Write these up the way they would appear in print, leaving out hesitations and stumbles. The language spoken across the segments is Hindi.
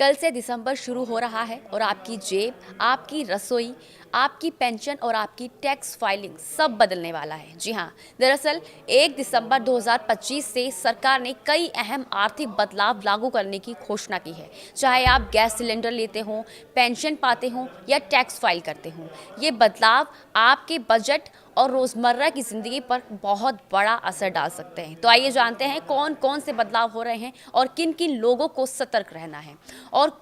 कल से दिसंबर शुरू हो रहा है और आपकी जेब, आपकी रसोई, आपकी पेंशन और आपकी टैक्स फाइलिंग सब बदलने वाला है। जी हाँ, दरअसल 1 दिसंबर 2025 से सरकार ने कई अहम आर्थिक बदलाव लागू करने की घोषणा की है। चाहे आप गैस सिलेंडर लेते हों, पेंशन पाते हों या टैक्स फाइल करते हों, ये बदलाव आपके बजट और रोज़मर्रा की ज़िंदगी पर बहुत बड़ा असर डाल सकते हैं। तो आइए जानते हैं कौन कौन से बदलाव हो रहे हैं और किन किन लोगों को सतर्क रहना है और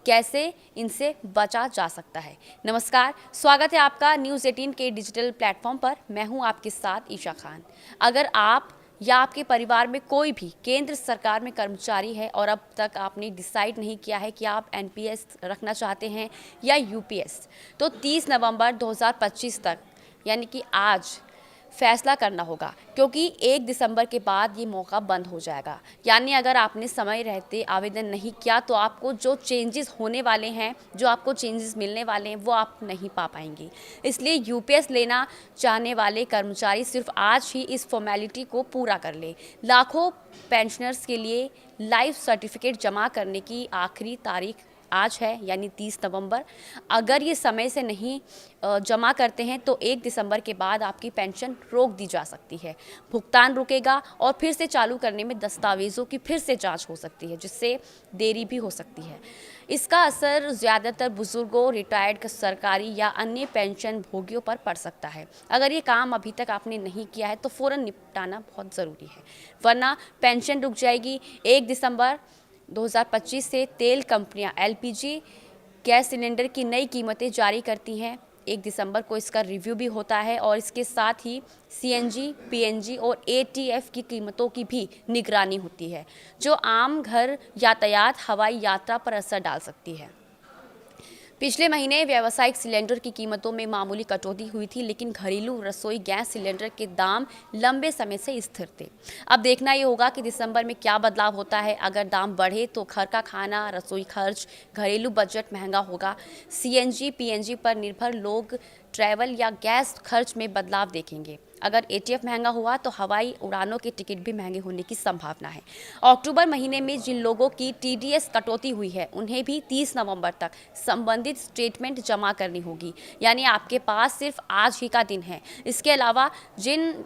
कैसे इनसे बचा जा सकता है। नमस्कार, स्वागत है आपका न्यूज़ 18 के डिजिटल प्लेटफॉर्म पर। मैं हूं आपके साथ ईशा खान। अगर आप या आपके परिवार में कोई भी केंद्र सरकार में कर्मचारी है और अब तक आपने डिसाइड नहीं किया है कि आप एनपीएस रखना चाहते हैं या यूपीएस, तो 30 नवंबर 2025 तक यानी कि आज फैसला करना होगा, क्योंकि 1 दिसंबर के बाद ये मौका बंद हो जाएगा। यानी अगर आपने समय रहते आवेदन नहीं किया तो आपको जो चेंजेस होने वाले हैं, जो आपको चेंजेस मिलने वाले हैं, वो आप नहीं पा पाएंगे। इसलिए यूपीएस लेना चाहने वाले कर्मचारी सिर्फ आज ही इस फॉर्मेलिटी को पूरा कर ले। लाखों पेंशनर्स के लिए लाइफ सर्टिफिकेट जमा करने की आखिरी तारीख आज है, यानी 30 नवंबर। अगर ये समय से नहीं जमा करते हैं तो 1 दिसंबर के बाद आपकी पेंशन रोक दी जा सकती है। भुगतान रुकेगा और फिर से चालू करने में दस्तावेज़ों की फिर से जांच हो सकती है, जिससे देरी भी हो सकती है। इसका असर ज़्यादातर बुजुर्गों, रिटायर्ड सरकारी या अन्य पेंशन भोगियों पर पड़ सकता है। अगर ये काम अभी तक आपने नहीं किया है तो फ़ौरन निपटाना बहुत ज़रूरी है, वरना पेंशन रुक जाएगी। 1 दिसंबर 2025 से तेल कंपनियां एलपीजी गैस सिलेंडर की नई कीमतें जारी करती हैं। 1 दिसंबर को इसका रिव्यू भी होता है और इसके साथ ही सीएनजी, पीएनजी और एटीएफ की कीमतों की भी निगरानी होती है, जो आम घर यातायात, हवाई यात्रा पर असर डाल सकती है। पिछले महीने व्यावसायिक सिलेंडर की कीमतों में मामूली कटौती हुई थी, लेकिन घरेलू रसोई गैस सिलेंडर के दाम लंबे समय से स्थिर थे। अब देखना ये होगा कि दिसंबर में क्या बदलाव होता है। अगर दाम बढ़े तो घर का खाना, रसोई खर्च, घरेलू बजट महंगा होगा। सीएनजी, पीएनजी पर निर्भर लोग ट्रैवल या गैस खर्च में बदलाव देखेंगे। अगर एटीएफ महंगा हुआ तो हवाई उड़ानों के टिकट भी महंगे होने की संभावना है। अक्टूबर महीने में जिन लोगों की टीडीएस कटौती हुई है, उन्हें भी 30 नवंबर तक संबंधित स्टेटमेंट जमा करनी होगी। यानी आपके पास सिर्फ आज ही का दिन है। इसके अलावा जिन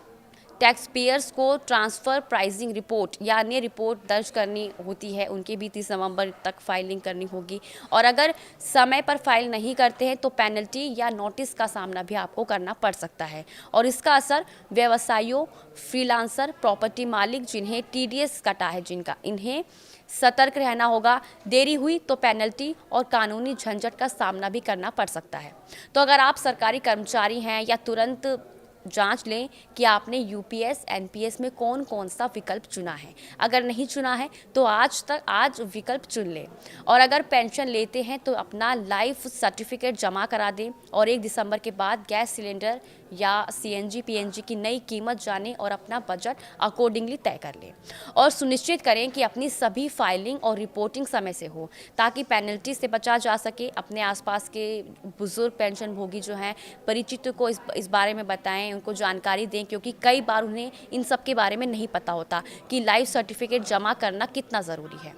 टैक्स पेयर्स को ट्रांसफ़र प्राइसिंग रिपोर्ट या अन्य रिपोर्ट दर्ज करनी होती है, उनके भी 30 नवंबर तक फाइलिंग करनी होगी। और अगर समय पर फाइल नहीं करते हैं तो पेनल्टी या नोटिस का सामना भी आपको करना पड़ सकता है। और इसका असर व्यवसायियों, फ्रीलांसर, प्रॉपर्टी मालिक जिन्हें टीडीएस कटा है, इन्हें सतर्क रहना होगा। देरी हुई तो पेनल्टी और कानूनी झंझट का सामना भी करना पड़ सकता है। तो अगर आप सरकारी कर्मचारी हैं या तुरंत जांच लें कि आपने यूपीएस, एनपीएस में कौन कौन सा विकल्प चुना है। अगर नहीं चुना है तो आज विकल्प चुन लें। और अगर पेंशन लेते हैं तो अपना लाइफ सर्टिफिकेट जमा करा दें और 1 दिसंबर के बाद गैस सिलेंडर या सीएनजी, पीएनजी की नई कीमत जानें और अपना बजट अकॉर्डिंगली तय कर लें। और सुनिश्चित करें कि अपनी सभी फाइलिंग और रिपोर्टिंग समय से हो, ताकि पेनल्टी से बचा जा सके। अपने आसपास के बुजुर्ग पेंशन भोगी जो हैं, परिचितों को इस बारे में बताएं, उनको जानकारी दें, क्योंकि कई बार उन्हें इन सब के बारे में नहीं पता होता कि लाइफ सर्टिफिकेट जमा करना कितना ज़रूरी है।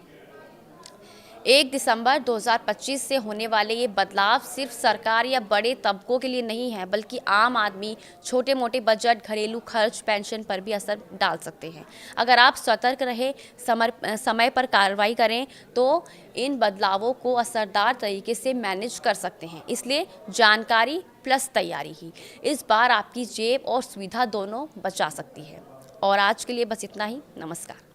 1 दिसंबर 2025 से होने वाले ये बदलाव सिर्फ सरकार या बड़े तबकों के लिए नहीं है, बल्कि आम आदमी, छोटे मोटे बजट, घरेलू खर्च, पेंशन पर भी असर डाल सकते हैं। अगर आप सतर्क रहे, समय पर कार्रवाई करें तो इन बदलावों को असरदार तरीके से मैनेज कर सकते हैं। इसलिए जानकारी प्लस तैयारी ही इस बार आपकी जेब और सुविधा दोनों बचा सकती है। और आज के लिए बस इतना ही। नमस्कार।